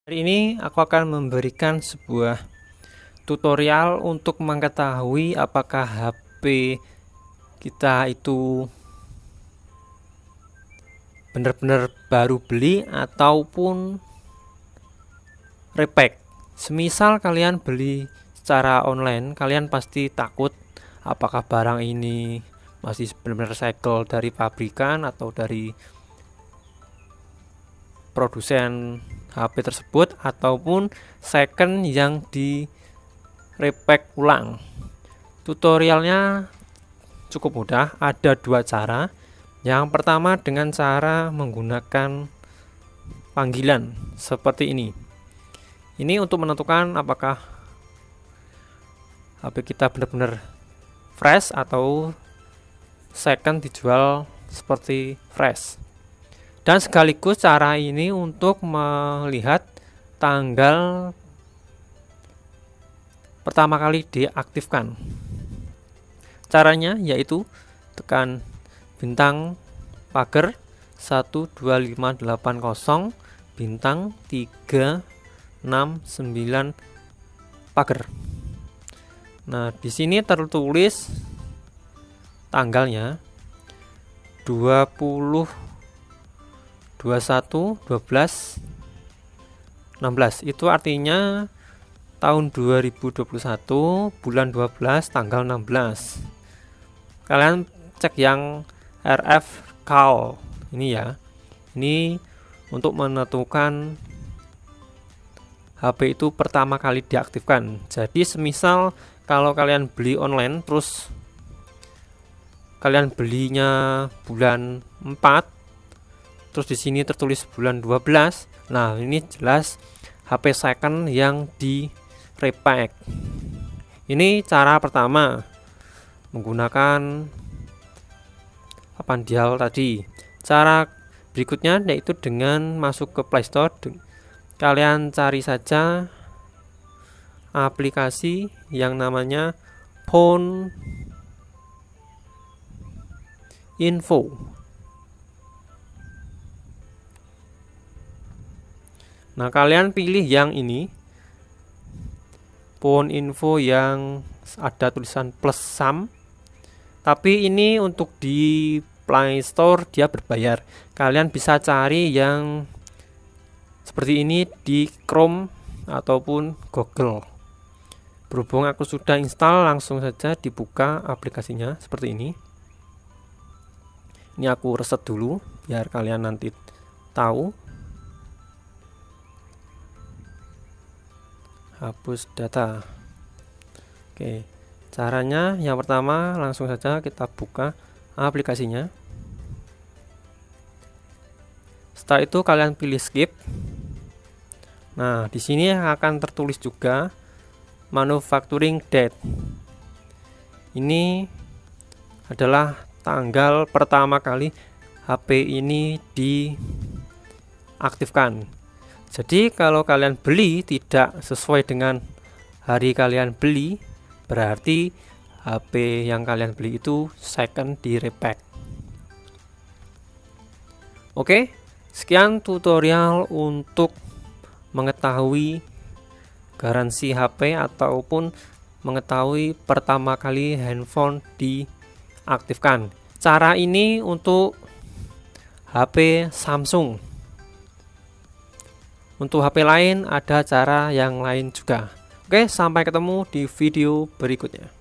Hari ini aku akan memberikan sebuah tutorial untuk mengetahui apakah HP kita itu benar-benar baru beli ataupun repack. Semisal kalian beli secara online, kalian pasti takut apakah barang ini masih benar-benar segel dari pabrikan atau dari produsen HP tersebut ataupun second yang di repack ulang. Tutorialnya cukup mudah, ada dua cara. Yang pertama dengan cara menggunakan panggilan seperti ini. Ini untuk menentukan apakah HP kita benar-benar fresh atau second dijual seperti fresh. Dan sekaligus cara ini untuk melihat tanggal pertama kali diaktifkan. Caranya yaitu tekan bintang pagar 12580 bintang 369 pagar. Nah, di sini tertulis tanggalnya 20 21 12 16. Itu artinya tahun 2021 bulan 12 tanggal 16. Kalian cek yang RF call ini ya. Ini untuk menentukan HP itu pertama kali diaktifkan. Jadi semisal kalau kalian beli online terus kalian belinya bulan 4, terus di sini tertulis bulan 12. Nah, ini jelas HP second yang di repack. Ini cara pertama menggunakan papan dial tadi. Cara berikutnya yaitu dengan masuk ke Play Store. Kalian cari saja aplikasi yang namanya Phone Info. Nah, kalian pilih yang ini, Phone Info yang ada tulisan plus sum. Tapi ini untuk di Play Store dia berbayar. Kalian bisa cari yang seperti ini di Chrome ataupun Google. Berhubung aku sudah install, langsung saja dibuka aplikasinya seperti ini. Ini aku reset dulu biar kalian nanti tahu. Hapus data. Oke, caranya yang pertama langsung saja kita buka aplikasinya. Setelah itu kalian pilih skip. Nah, di sini akan tertulis juga manufacturing date. Ini adalah tanggal pertama kali HP ini diaktifkan. Jadi kalau kalian beli tidak sesuai dengan hari kalian beli, berarti HP yang kalian beli itu second di repack. Oke, sekian tutorial untuk mengetahui garansi HP ataupun mengetahui pertama kali handphone diaktifkan. Cara ini untuk HP Samsung. Untuk HP lain ada cara yang lain juga. Oke, sampai ketemu di video berikutnya.